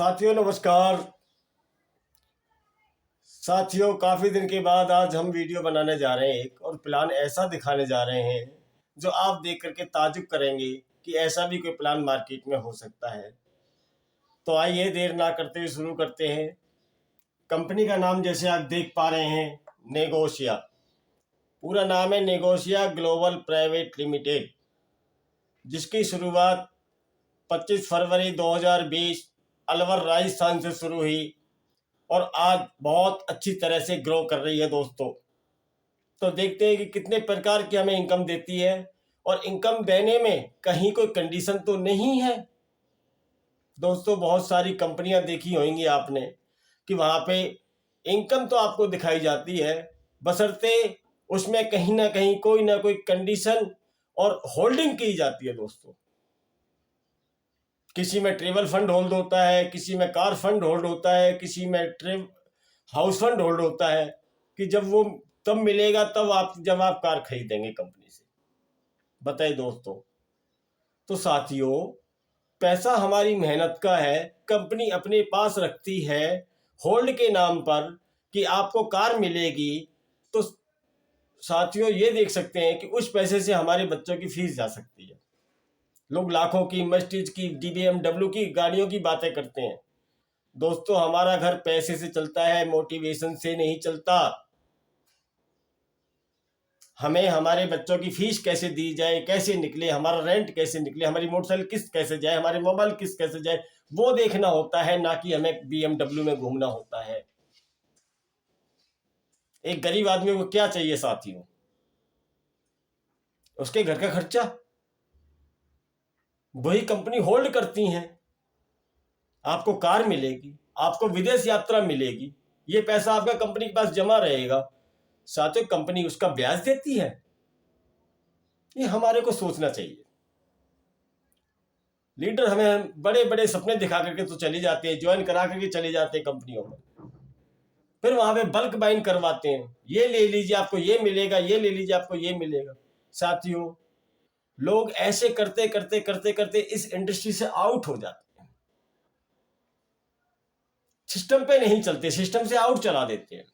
साथियों नमस्कार। साथियों काफ़ी दिन के बाद आज हम वीडियो बनाने जा रहे हैं एक और प्लान ऐसा दिखाने जा रहे हैं जो आप देख करके ताजुब करेंगे कि ऐसा भी कोई प्लान मार्केट में हो सकता है। तो आइए देर ना करते हुए शुरू करते हैं। कंपनी का नाम जैसे आप देख पा रहे हैं नेगोशिया, पूरा नाम है नेगोशिया ग्लोबल प्राइवेट लिमिटेड, जिसकी शुरुआत 25 फरवरी 2020 अलवर राजस्थान से शुरू हुई और आज बहुत अच्छी तरह से ग्रो कर रही है दोस्तों। तो देखते हैं कि कितने प्रकार की हमें इनकम देती है और इनकम देने में कहीं कोई कंडीशन तो नहीं है दोस्तों। बहुत सारी कंपनियां देखी होंगी आपने कि वहाँ पे इनकम तो आपको दिखाई जाती है, बशर्ते उसमें कहीं ना कोई कंडीशन और होल्डिंग की जाती है दोस्तों। किसी में ट्रेवल फंड होल्ड होता है, किसी में कार फंड होल्ड होता है, किसी में हाउस फंड होल्ड होता है कि जब वो तब मिलेगा जब आप कार खरीदेंगे कंपनी से। बताइए दोस्तों। तो साथियों पैसा हमारी मेहनत का है, कंपनी अपने पास रखती है होल्ड के नाम पर कि आपको कार मिलेगी। तो साथियों ये देख सकते हैं कि उस पैसे से हमारे बच्चों की फीस जा सकती है। लोग लाखों की मर्सिडीज की BMW की गाड़ियों की बातें करते हैं दोस्तों। हमारा घर पैसे से चलता है, मोटिवेशन से नहीं चलता। हमें हमारे बच्चों की फीस कैसे दी जाए, कैसे निकले, हमारा रेंट कैसे निकले, हमारी मोटरसाइकिल किस्त कैसे जाए, हमारे मोबाइल किस्त कैसे जाए, वो देखना होता है, ना कि हमें BMW में घूमना होता है। एक गरीब आदमी को क्या चाहिए साथियों? उसके घर का खर्चा वही कंपनी होल्ड करती हैं। आपको कार मिलेगी, आपको विदेश यात्रा मिलेगी, ये पैसा आपका कंपनी के पास जमा रहेगा। साथियों कंपनी उसका ब्याज देती है। ये हमारे को सोचना चाहिए। लीडर हमें बड़े बड़े सपने दिखा करके तो चले जाते हैं, ज्वाइन करा करके चले जाते हैं कंपनियों में, फिर वहां पे बल्क बाइंग करवाते हैं, ये ले लीजिए आपको ये मिलेगा, ये ले लीजिए आपको ये मिलेगा। साथियों लोग ऐसे करते करते करते करते इस इंडस्ट्री से आउट हो जाते हैं, सिस्टम पे नहीं चलते, सिस्टम से आउट चला देते हैं।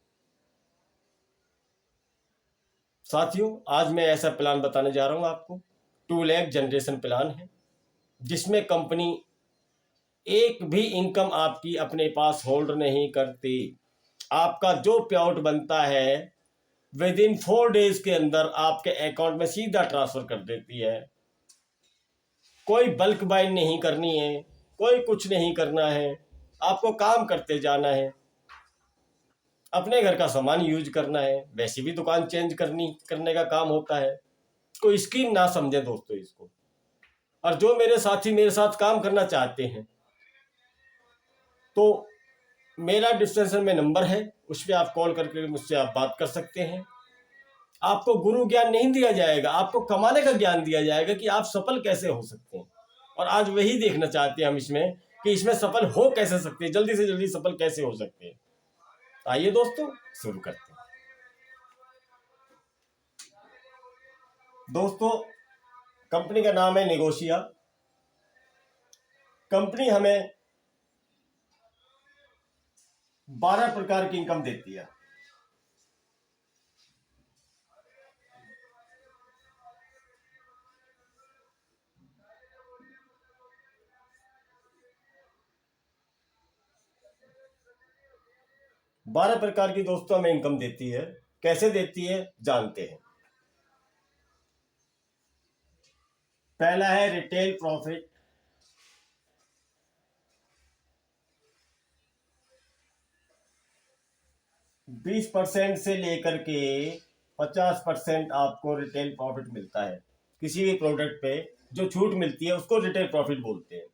साथियों आज मैं ऐसा प्लान बताने जा रहा हूं आपको, 2 लाख जनरेशन प्लान है, जिसमें कंपनी एक भी इनकम आपकी अपने पास होल्ड नहीं करती। आपका जो पे आउट बनता है विद इन 4 डेज के अंदर आपके अकाउंट में सीधा ट्रांसफर कर देती है। कोई बल्क बाइंग नहीं करनी है, कोई कुछ नहीं करना है, आपको काम करते जाना है, अपने घर का सामान यूज करना है, वैसे भी दुकान चेंज करने का काम होता है। कोई स्कीम ना समझे दोस्तों इसको। और जो मेरे साथी मेरे साथ काम करना चाहते हैं तो मेरा डिस्क्रिप्शन में नंबर है, उस पर आप कॉल करके मुझसे आप बात कर सकते हैं। आपको गुरु ज्ञान नहीं दिया जाएगा, आपको कमाने का ज्ञान दिया जाएगा कि आप सफल कैसे हो सकते हैं। और आज वही देखना चाहते हैं हम इसमें कि इसमें सफल हो कैसे सकते हैं, जल्दी से जल्दी सफल कैसे हो सकते हैं। आइए दोस्तों शुरू करते हैं। दोस्तों कंपनी का नाम है नेगोशिया। कंपनी हमें 12 प्रकार की इनकम देती है। बारह प्रकार की दोस्तों हमें इनकम देती है। कैसे देती है जानते हैं। पहला है रिटेल प्रॉफिट। 20% से लेकर के 50% आपको रिटेल प्रॉफिट मिलता है। किसी भी प्रोडक्ट पे जो छूट मिलती है उसको रिटेल प्रॉफिट बोलते हैं।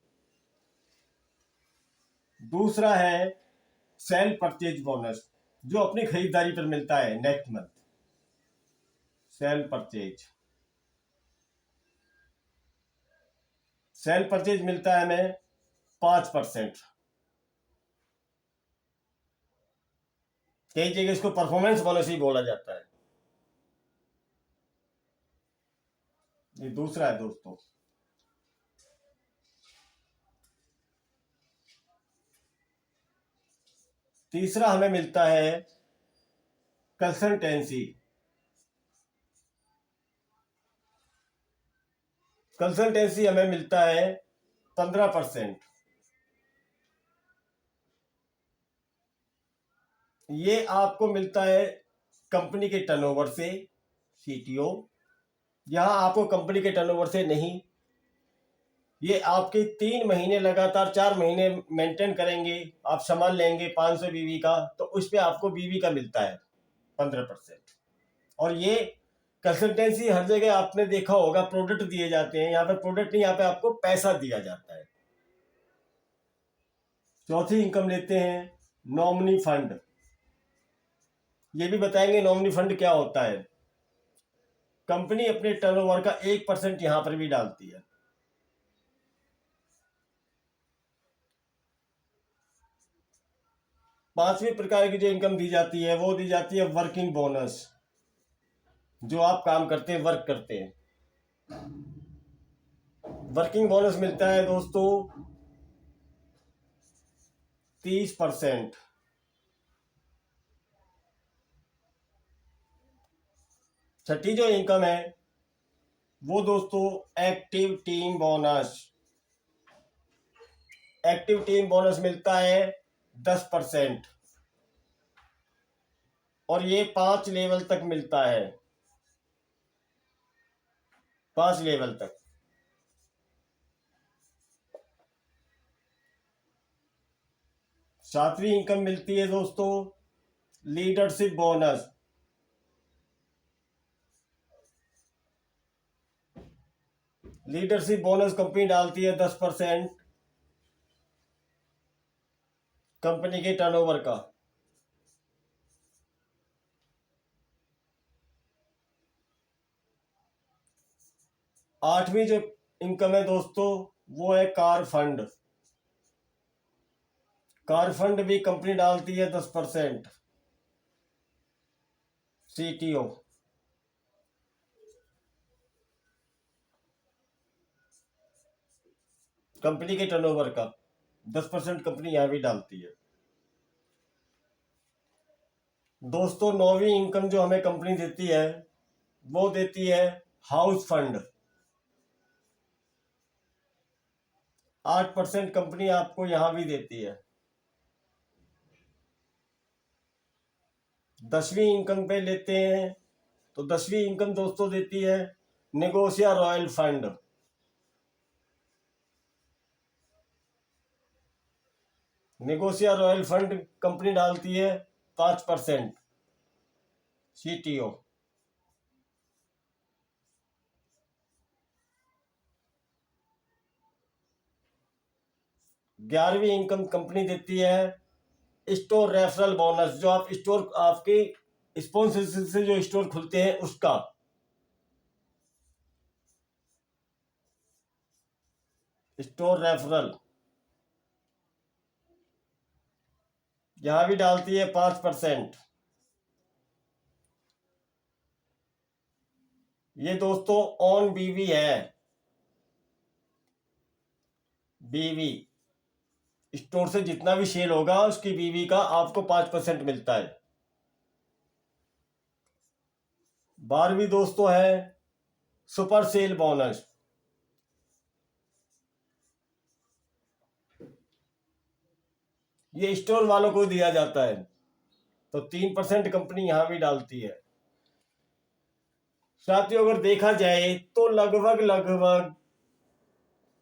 दूसरा है सेल परचेज बोनस, जो अपनी खरीदारी पर मिलता है next month. Cell purchase sale purchase मिलता है हमें 5%। कई जगह इसको परफॉर्मेंस बोनस ही बोला जाता है। ये दूसरा है दोस्तों। तीसरा हमें मिलता है कंसल्टेंसी। कंसल्टेंसी हमें मिलता है 15%। ये आपको मिलता है कंपनी के टर्नओवर से, सीटीओ। यहाँ आपको कंपनी के टर्नओवर से नहीं, ये आपके 3 महीने लगातार 4 महीने मेंटेन करेंगे, आप सामान लेंगे 500 बीवी का, तो उस पर आपको बीवी का मिलता है 15%। और ये कंसल्टेंसी हर जगह आपने देखा होगा, प्रोडक्ट दिए जाते हैं, यहाँ पे प्रोडक्ट नहीं, यहाँ पे आपको पैसा दिया जाता है। चौथी इनकम लेते हैं नॉमिनी फंड। ये भी बताएंगे नॉमिनी फंड क्या होता है। कंपनी अपने टर्नओवर का 1% यहां पर भी डालती है। पांचवी प्रकार की जो इनकम दी जाती है वो दी जाती है वर्किंग बोनस। जो आप काम करते हैं, वर्क करते हैं, वर्किंग बोनस मिलता है दोस्तों 30%। छठी जो इनकम है वो दोस्तों active team bonus. Active team bonus मिलता है 10%, और ये 5 लेवल तक मिलता है, 5 लेवल तक। सातवीं इनकम मिलती है दोस्तों leadership bonus. Leadership bonus company डालती है 10% कंपनी के टर्नओवर का। आठवीं जो इनकम है दोस्तों वो है कार फंड। कार फंड भी कंपनी डालती है 10%, सीटीओ। कंपनी के टर्नओवर का 10% कंपनी यहां भी डालती है। दोस्तों नौवीं इनकम जो हमें कंपनी देती है वो देती है हाउस फंड। 8% कंपनी आपको यहां भी देती है। 10वीं इनकम पे लेते हैं तो 10वीं इनकम दोस्तों देती है नेगोशिया रॉयल फंड। नेगोशिया रॉयल फंड कंपनी डालती है 5%, सीटीओ। 11वीं इनकम कंपनी देती है स्टोर रेफरल बोनस। जो आप स्टोर, आपके स्पॉन्सरशिप से जो स्टोर खुलते हैं उसका। स्टोर रेफरल यहां भी डालती है 5%। ये दोस्तों ऑन बीवी है। बीवी स्टोर से जितना भी सेल होगा उसकी बीवी का आपको 5% मिलता है। 12वीं दोस्तों है सुपर सेल बोनस। ये स्टोर वालों को दिया जाता है, तो 3% कंपनी यहां भी डालती है। साथियों अगर देखा जाए तो लगभग लगभग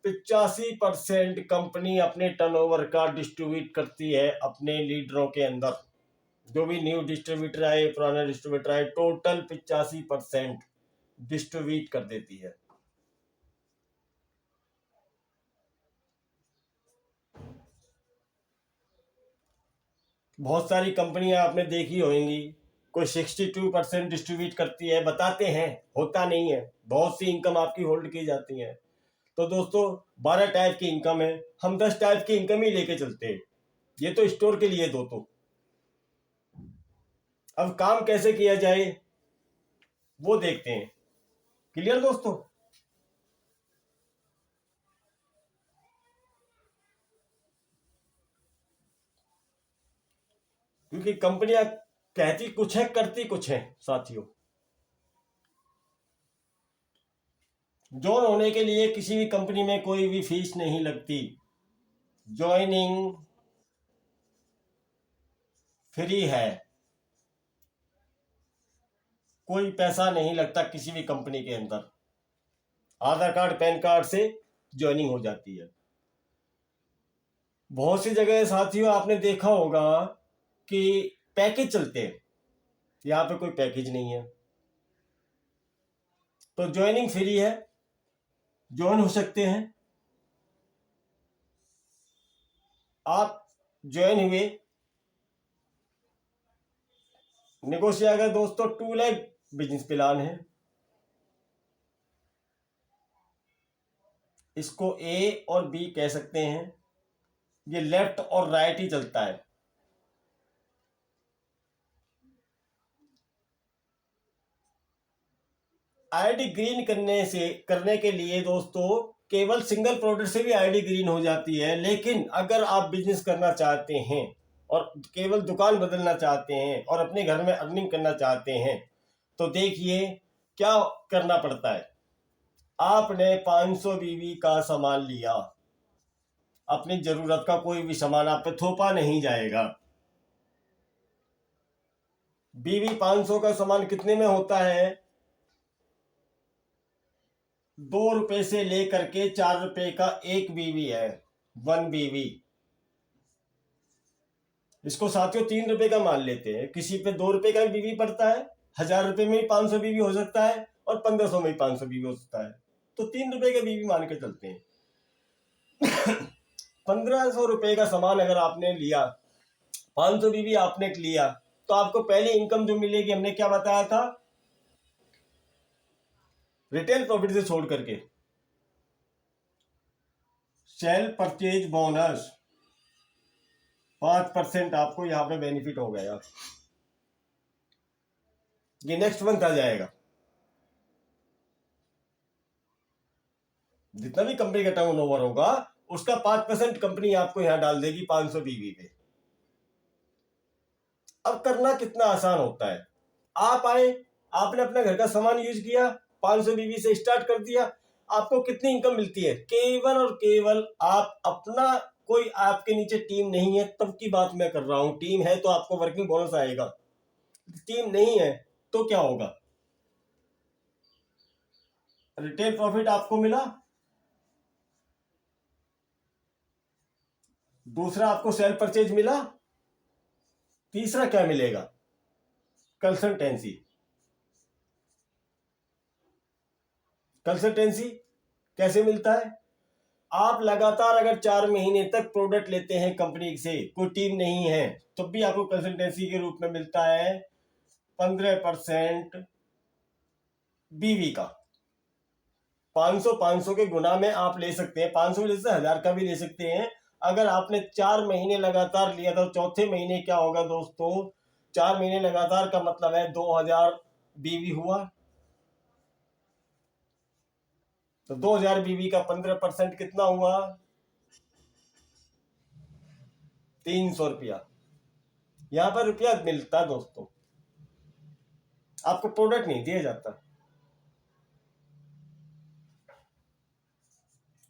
85% कंपनी अपने टर्नओवर का डिस्ट्रीब्यूट करती है अपने लीडरों के अंदर। जो भी न्यू डिस्ट्रीब्यूटर आए, पुराना डिस्ट्रीब्यूटर आए, टोटल 85% डिस्ट्रीब्यूट कर देती है। बहुत सारी कंपनियां आपने देखी होंगी, कोई 62% डिस्ट्रीब्यूट करती है, बताते हैं, होता नहीं है। बहुत सी इनकम आपकी होल्ड की जाती है। तो दोस्तों 12 टाइप की इनकम है, हम 10 टाइप की इनकम ही लेके चलते हैं। ये तो स्टोर के लिए दो। तो अब काम कैसे किया जाए वो देखते हैं। क्लियर दोस्तों? क्योंकि कंपनियां कहती कुछ है करती कुछ है साथियों। जॉइन होने के लिए किसी भी कंपनी में कोई भी फीस नहीं लगती, ज्वाइनिंग फ्री है, कोई पैसा नहीं लगता किसी भी कंपनी के अंदर। आधार कार्ड पैन कार्ड से ज्वाइनिंग हो जाती है। बहुत सी जगह साथियों आपने देखा होगा कि पैकेज चलते हैं, यहाँ पे कोई पैकेज नहीं है, तो ज्वाइनिंग फ्री है, ज्वाइन हो सकते हैं। आप ज्वाइन हुए, नेगोशिएट अगर दोस्तों 2 लाख बिजनेस प्लान है, इसको ए और बी कह सकते हैं, ये लेफ्ट और राइट ही चलता है। आईडी ग्रीन करने के लिए दोस्तों केवल सिंगल प्रोडक्ट से भी आईडी ग्रीन हो जाती है, लेकिन अगर आप बिजनेस करना चाहते हैं और केवल दुकान बदलना चाहते हैं और अपने घर में अर्निंग करना चाहते हैं, तो देखिए क्या करना पड़ता है। आपने 500 बीवी का सामान लिया, अपनी जरूरत का कोई भी सामान आप पे थोपा नहीं जाएगा। बीवी 500 का सामान कितने में होता है? 2 रुपए से लेकर के 4 रुपए का एक बीवी है, 1 बीवी। इसको साथियों 3 रुपए का मान लेते हैं, किसी पे 2 रुपए का बीवी पड़ता है, 1000 रुपए में ही 500 बीवी हो सकता है और 1500 में ही 500 बीवी हो सकता है, तो 3 रुपए का बीवी मान के चलते हैं। 1500 रुपए का सामान अगर आपने लिया, 500 बीवी आपने लिया, तो आपको पहले इनकम जो मिलेगी हमने क्या बताया था, रिटेल प्रॉफिट से छोड़ करके सेल परचेज बोनस 5% आपको यहां पे बेनिफिट हो गया। ये नेक्स्ट मंथ आ जाएगा। जितना भी कंपनी का टर्नओवर होगा उसका 5% कंपनी आपको यहां डाल देगी 500 बीवी पे। अब करना कितना आसान होता है, आप आए, आपने अपने घर का सामान यूज किया, 500 बीवी से स्टार्ट कर दिया, आपको कितनी इनकम मिलती है? केवल और केवल आप अपना, कोई आपके नीचे टीम नहीं है तब की बात मैं कर रहा हूं। टीम है तो आपको वर्किंग बोनस आएगा, टीम नहीं है तो क्या होगा? रिटेल प्रॉफिट आपको मिला, दूसरा आपको सेल परचेज मिला, तीसरा क्या मिलेगा? कंसल्टेंसी। कंसल्टेंसी कैसे मिलता है? आप लगातार अगर 4 महीने तक प्रोडक्ट लेते हैं कंपनी से, कोई टीम नहीं है, तो भी आपको कंसल्टेंसी के रूप में मिलता है 15% बीवी का। 500 के गुना में आप ले सकते हैं, 500 ले सकते हैं, 1000 का भी ले सकते हैं। अगर आपने 4 महीने लगातार लिया था, चौथे महीने क्या होगा दोस्तों? 4 महीने लगातार का मतलब है 2000 बीवी हुआ, तो 2000 बीवी का 15% कितना हुआ? 300 रुपया। यहां पर रुपया मिलता दोस्तों, आपको प्रोडक्ट नहीं दिया जाता।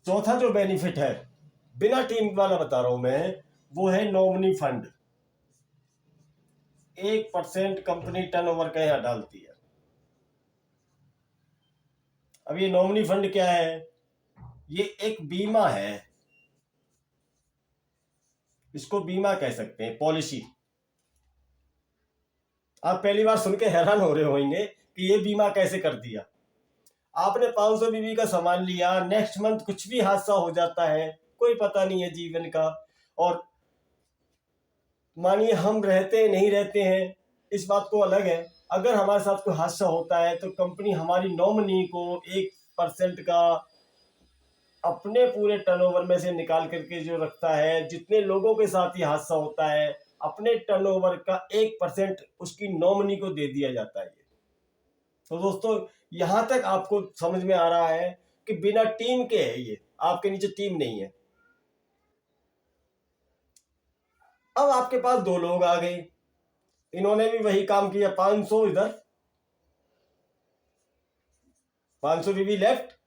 चौथा जो बेनिफिट है बिना टीम वाला बता रहा हूं मैं, वो है नॉमिनी फंड। 1% कंपनी टर्नओवर का यहां डालती है। अब ये नॉमिनी फंड क्या है? ये एक बीमा है, इसको बीमा कह सकते हैं, पॉलिसी। आप पहली बार सुन के हैरान हो रहे होंगे कि ये बीमा कैसे कर दिया। आपने 500 बीबी का सामान लिया, नेक्स्ट मंथ कुछ भी हादसा हो जाता है, कोई पता नहीं है जीवन का, और मानिए हम रहते नहीं रहते हैं, इस बात को अलग है। अगर हमारे साथ कोई हादसा होता है तो कंपनी हमारी नॉमिनी को 1% का अपने पूरे टर्नओवर में से निकाल करके जो रखता है, जितने लोगों के साथ ये हादसा होता है अपने टर्नओवर का 1% उसकी नॉमिनी को दे दिया जाता है। तो दोस्तों यहां तक आपको समझ में आ रहा है कि बिना टीम के है ये, आपके नीचे टीम नहीं है। अब आपके पास 2 लोग आ गए, इन्होंने भी वही काम किया, 500 इधर, 500 बीवी लेफ्ट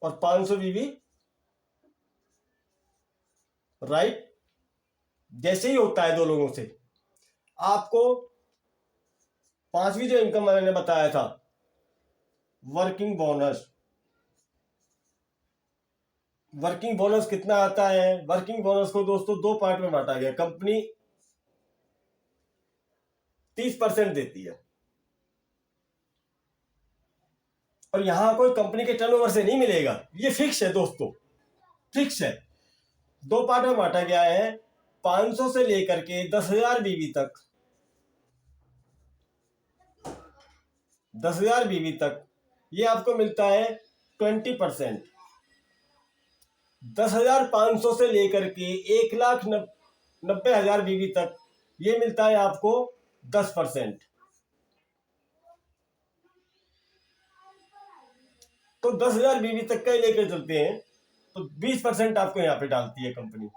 और 500 बीवी राइट। जैसे ही होता है दो लोगों से, आपको पांचवी जो इनकम मैंने बताया था, वर्किंग बोनस। वर्किंग बोनस कितना आता है? वर्किंग बोनस को दोस्तों दो पार्ट में बांटा गया। कंपनी 30% देती है, और यहां कोई कंपनी के टर्नओवर से नहीं मिलेगा, ये फिक्स है दोस्तों, फिक्स है। दो पार्ट में बांटा गया है, 500 से लेकर के 10,000 बीवी तक, 10,000 बीवी तक ये आपको मिलता है 20%। 10,500 से लेकर के 1,90,000 बीवी तक ये मिलता है आपको 10%। तो 10,000 बीवी तक का ही लेकर चलते हैं तो 20% आपको यहां पे डालती है कंपनी।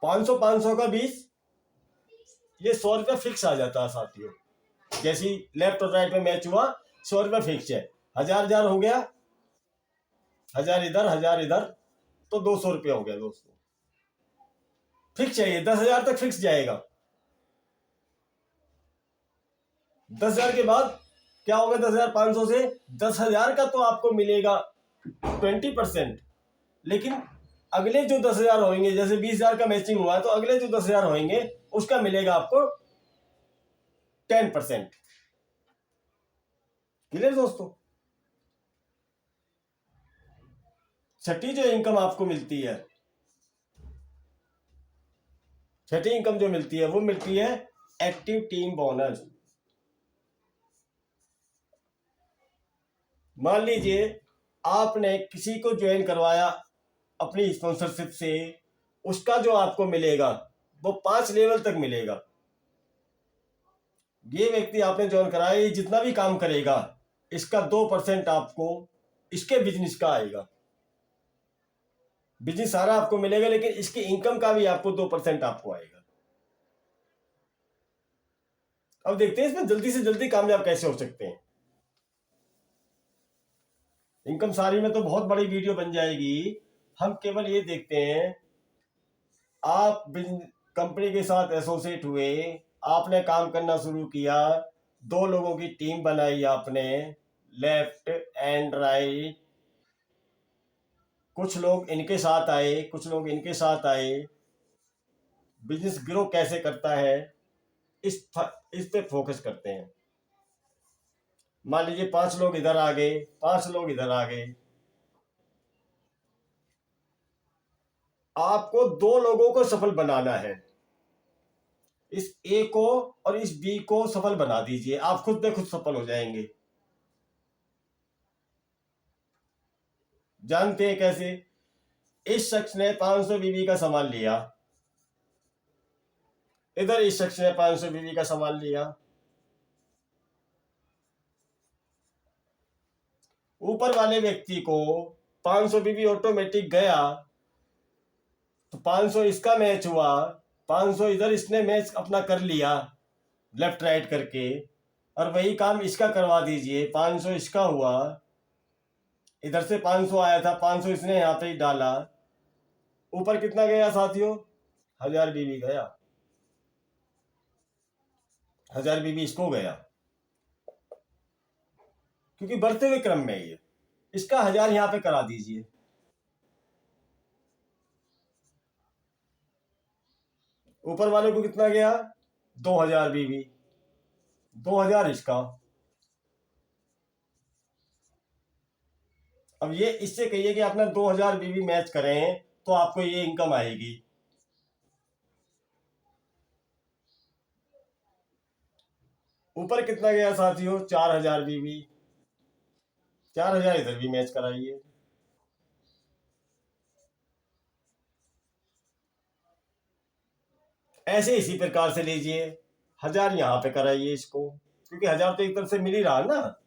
500 का 20, ये 100 रुपया फिक्स आ जाता है साथियों। जैसी लेफ्ट और राइट में मैच हुआ, 100 रुपया फिक्स है। 1,000 हो गया, 1,000 इधर, तो 200 रुपया हो गया दोस्तों, फिक्स है ये। 10,000 तक फिक्स जाएगा। 10,000 के बाद क्या होगा? 10,500 से 10,000 का तो आपको मिलेगा 20%, लेकिन अगले जो 10,000 होंगे, जैसे 20,000 का मैचिंग हुआ है तो अगले जो 10,000 होंगे उसका मिलेगा आपको 10%। क्लियर दोस्तों? छठी जो इनकम आपको मिलती है, छठी इनकम जो मिलती है वो मिलती है एक्टिव टीम बोनस। मान लीजिए आपने किसी को ज्वाइन करवाया अपनी स्पॉन्सरशिप से, उसका जो आपको मिलेगा वो 5 लेवल तक मिलेगा। ये व्यक्ति आपने ज्वाइन कराया, ये जितना भी काम करेगा इसका 2% आपको इसके बिजनेस का आएगा। बिजनेस सारा आपको मिलेगा, लेकिन इसकी इनकम का भी आपको 2% आपको आएगा। अब देखते हैं इसमें जल्दी से जल्दी कामयाब कैसे हो सकते हैं। इनकम सारी में तो बहुत बड़ी वीडियो बन जाएगी, हम केवल ये देखते हैं। आप कंपनी के साथ एसोसिएट हुए, आपने काम करना शुरू किया, दो लोगों की टीम बनाई आपने, लेफ्ट एंड राइट, कुछ लोग इनके साथ आए, कुछ लोग इनके साथ आए। बिजनेस ग्रो कैसे करता है, इस पे फोकस करते हैं। मान लीजिए 5 लोग इधर आ गए, 5 लोग इधर आ गए, आपको 2 लोगों को सफल बनाना है। इस ए को और इस बी को सफल बना दीजिए, आप खुद में खुद सफल हो जाएंगे। जानते हैं कैसे? इस शख्स ने 500 बीवी का सामान लिया, इधर इस शख्स ने 500 बीवी का सामान लिया, ऊपर वाले व्यक्ति को 500 बीवी ऑटोमेटिक गया, तो 500 इसका मैच हुआ, 500 इधर इसने मैच अपना कर लिया लेफ्ट राइट करके, और वही काम इसका करवा दीजिए। 500 इसका हुआ, इधर से 500 आया था, 500 इसने यहाँ पे ही डाला, ऊपर कितना गया साथियों? 1,000 बीवी गया, 1,000 बीवी इसको गया, क्योंकि बढ़ते हुए क्रम में ये इसका 1,000 यहाँ पे करा दीजिए। ऊपर वाले को कितना गया? 2,000 बीवी, 2,000 इसका। अब ये इससे कहिए कि आपने 2,000 बीवी मैच करें तो आपको ये इनकम आएगी। ऊपर कितना गया साथियों? 4,000 बीवी, 4,000 इधर भी मैच कराइए। ऐसे इसी प्रकार से लीजिए, 1,000 यहाँ पे कराइए इसको, क्योंकि 1,000 तो एक तरफ से मिल ही रहा ना।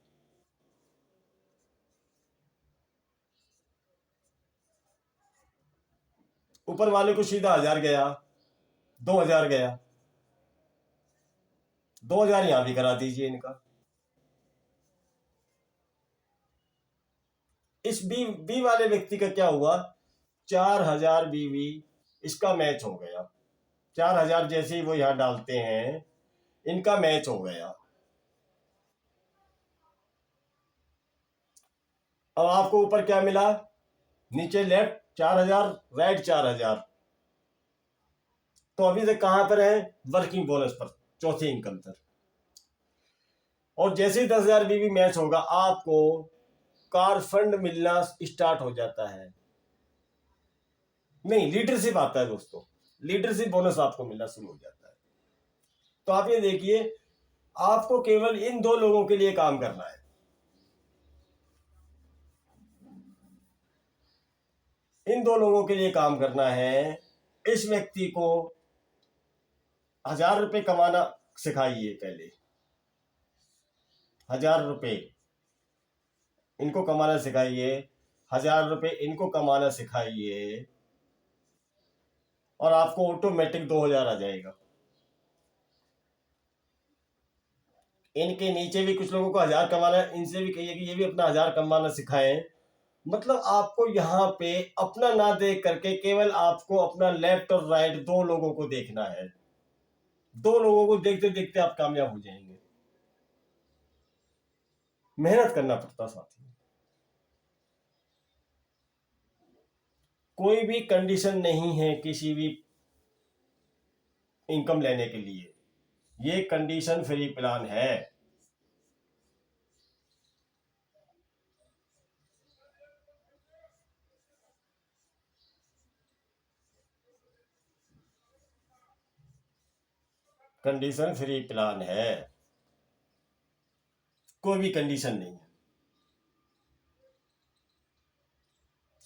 ऊपर वाले को सीधा 1,000 गया, 2,000 गया, 2,000 यहां भी करा दीजिए इनका। इस बी वाले व्यक्ति का क्या हुआ, 4,000 बीवी इसका मैच हो गया। 4,000 जैसे ही वो यहां डालते हैं, इनका मैच हो गया। अब आपको ऊपर क्या मिला, नीचे लेफ्ट 4,000, राइट 4,000। तो अभी तक कहां पर है, वर्किंग बोनस पर, चौथी इनकम पर। और जैसे ही 10,000 बीवी मैच होगा, आपको कार फंड मिलना स्टार्ट हो जाता है। नहीं, लीडरशिप आता है दोस्तों, लीडरशिप बोनस आपको मिलना शुरू हो जाता है। तो आप ये देखिए, आपको केवल इन 2 लोगों के लिए काम करना है। इन 2 लोगों के लिए काम करना है। इस व्यक्ति को 1,000 रुपए कमाना सिखाइए पहले, 1,000 रुपए इनको कमाना सिखाइए, 1,000 रुपए इनको कमाना सिखाइए, और आपको ऑटोमेटिक 2,000 आ जाएगा। इनके नीचे भी कुछ लोगों को 1,000 कमाना है, इनसे भी कहिए कि ये भी अपना 1,000 कमाना सिखाएं। मतलब आपको यहाँ पे अपना ना देख करके केवल आपको अपना लेफ्ट और राइट 2 लोगों को देखना है। 2 लोगों को देखते देखते आप कामयाब हो जाएंगे। मेहनत करना पड़ता साथी। कोई भी कंडीशन नहीं है किसी भी इनकम लेने के लिए, ये कंडीशन फ्री प्लान है। कंडीशन फ्री प्लान है, कोई भी कंडीशन नहीं है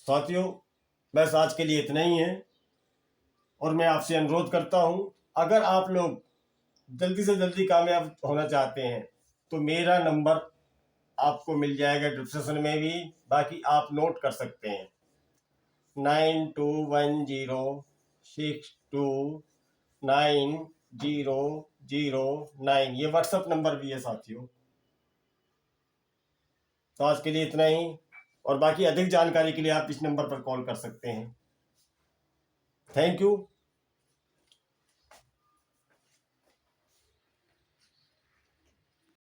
साथियों। बस आज के लिए इतना ही है, और मैं आपसे अनुरोध करता हूं, अगर आप लोग जल्दी से जल्दी कामयाब होना चाहते हैं तो मेरा नंबर आपको मिल जाएगा डिस्क्रिप्शन में भी, बाकी आप नोट कर सकते हैं, 9210629009, ये व्हाट्सएप नंबर भी है साथियों। तो आज के लिए इतना ही, और बाकी अधिक जानकारी के लिए आप इस नंबर पर कॉल कर सकते हैं। Thank you.